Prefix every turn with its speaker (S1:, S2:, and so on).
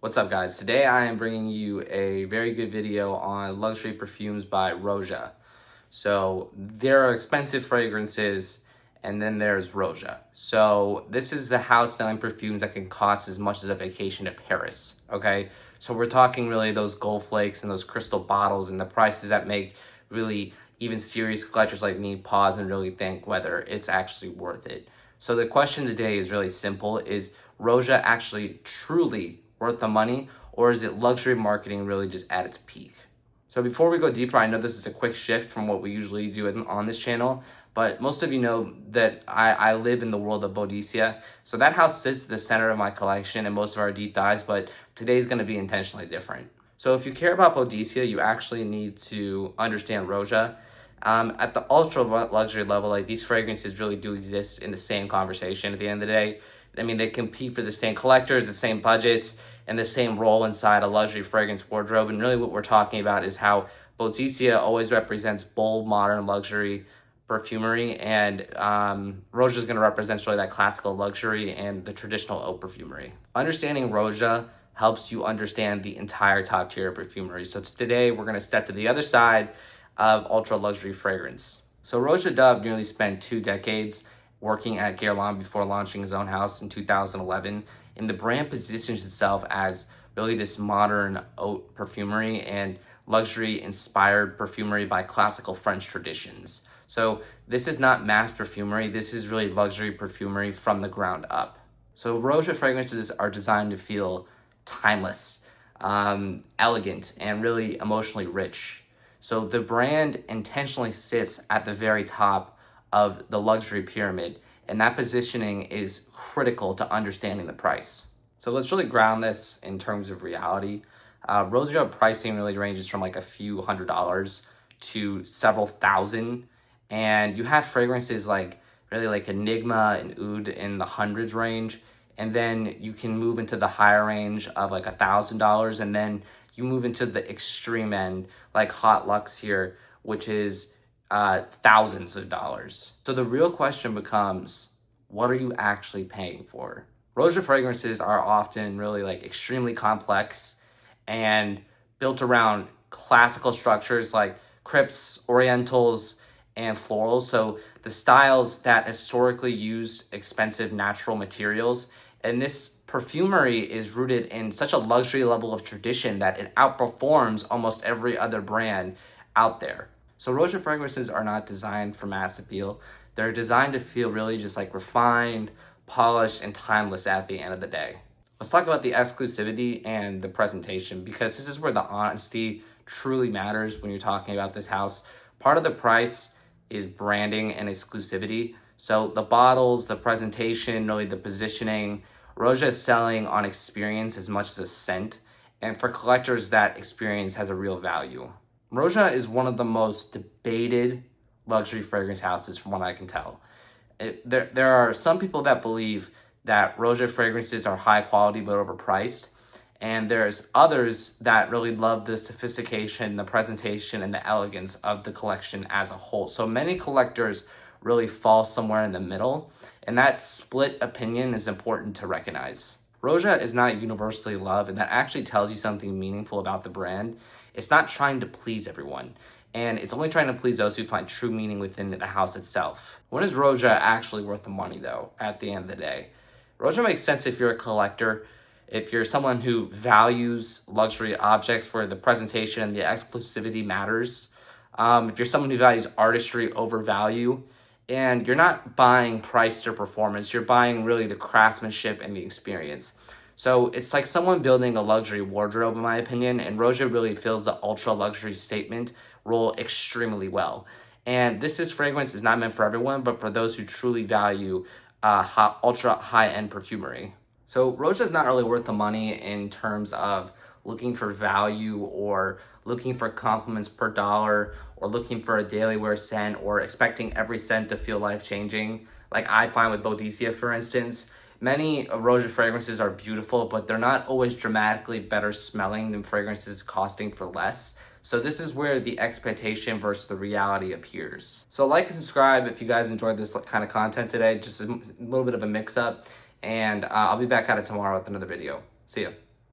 S1: What's up, guys? Today I am bringing you a very good video on luxury perfumes by Roja. So there are expensive fragrances and then there's Roja. So this is the house selling perfumes that can cost as much as a vacation to Paris, okay? So we're talking really those gold flakes and those crystal bottles and the prices that make really even serious collectors like me pause and really think whether it's actually worth it. So the question today is really simple. Is Roja actually truly worth the money, or is it luxury marketing really just at its peak? So before we go deeper, I know this is a quick shift from what we usually do on this channel, but most of you know that I live in the world of Boudicca. So that house sits at the center of my collection and most of our deep dives, but today's going to be intentionally different. So if you care about Boudicca, you actually need to understand Roja. At the ultra luxury level, like these fragrances really do exist in the same conversation at the end of the day. I mean, they compete for the same collectors, the same budgets, and the same role inside a luxury fragrance wardrobe. And really what we're talking about is how Boudicca always represents bold, modern luxury perfumery, and Roja is going to represent really that classical luxury and the traditional haute perfumery. Understanding Roja helps you understand the entire top tier of perfumery. So today we're going to step to the other side of ultra luxury fragrance. So Roja Dove nearly spent 2 decades working at Guerlain before launching his own house in 2011, and the brand positions itself as really this modern haute perfumery and luxury inspired perfumery by classical French traditions. So this is not mass perfumery, this is really luxury perfumery from the ground up. So Roja fragrances are designed to feel timeless, elegant, and really emotionally rich. So the brand intentionally sits at the very top of the luxury pyramid, and that positioning is critical to understanding the price. So let's really ground this in terms of reality. Roja pricing really ranges from like a few $100s to several thousand, and you have fragrances like really like Enigma and Oud in the hundreds range, and then you can move into the higher range of like $1,000, and then you move into the extreme end like Hot Luxe here, which is thousands of dollars. So the real question becomes, what are you actually paying for? Roja fragrances are often really like extremely complex and built around classical structures like crypts, orientals, and florals. So the styles that historically use expensive natural materials, and this perfumery is rooted in such a luxury level of tradition that it outperforms almost every other brand out there. So Roja fragrances are not designed for mass appeal. They're designed to feel really just like refined, polished, and timeless at the end of the day. Let's talk about the exclusivity and the presentation, because this is where the honesty truly matters when you're talking about this house. Part of the price is branding and exclusivity. So the bottles, the presentation, really the positioning. Roja is selling on experience as much as a scent, and for collectors, that experience has a real value. Roja is one of the most debated luxury fragrance houses from what I can tell. There are some people that believe that Roja fragrances are high quality but overpriced, and there's others that really love the sophistication, the presentation, and the elegance of the collection as a whole. So many collectors really fall somewhere in the middle, and that split opinion is important to recognize. Roja is not universally loved, and that actually tells you something meaningful about the brand. It's not trying to please everyone, and it's only trying to please those who find true meaning within the house itself. When is Roja actually worth the money, though, at the end of the day? Roja makes sense if you're a collector, if you're someone who values luxury objects where the presentation and the exclusivity matters, if you're someone who values artistry over value, and you're not buying price or performance, you're buying really the craftsmanship and the experience. So it's like someone building a luxury wardrobe, in my opinion, and Roja really fills the ultra luxury statement role extremely well. And this fragrance is not meant for everyone, but for those who truly value ultra high-end perfumery. So Roja is not really worth the money in terms of looking for value or looking for compliments per dollar or looking for a daily wear scent or expecting every scent to feel life-changing. Like I find with Boudicca, for instance, many Roja fragrances are beautiful, but they're not always dramatically better smelling than fragrances costing for less. So this is where the expectation versus the reality appears. So like and subscribe if you guys enjoyed this kind of content today, just a little bit of a mix up. And I'll be back at it tomorrow with another video. See ya.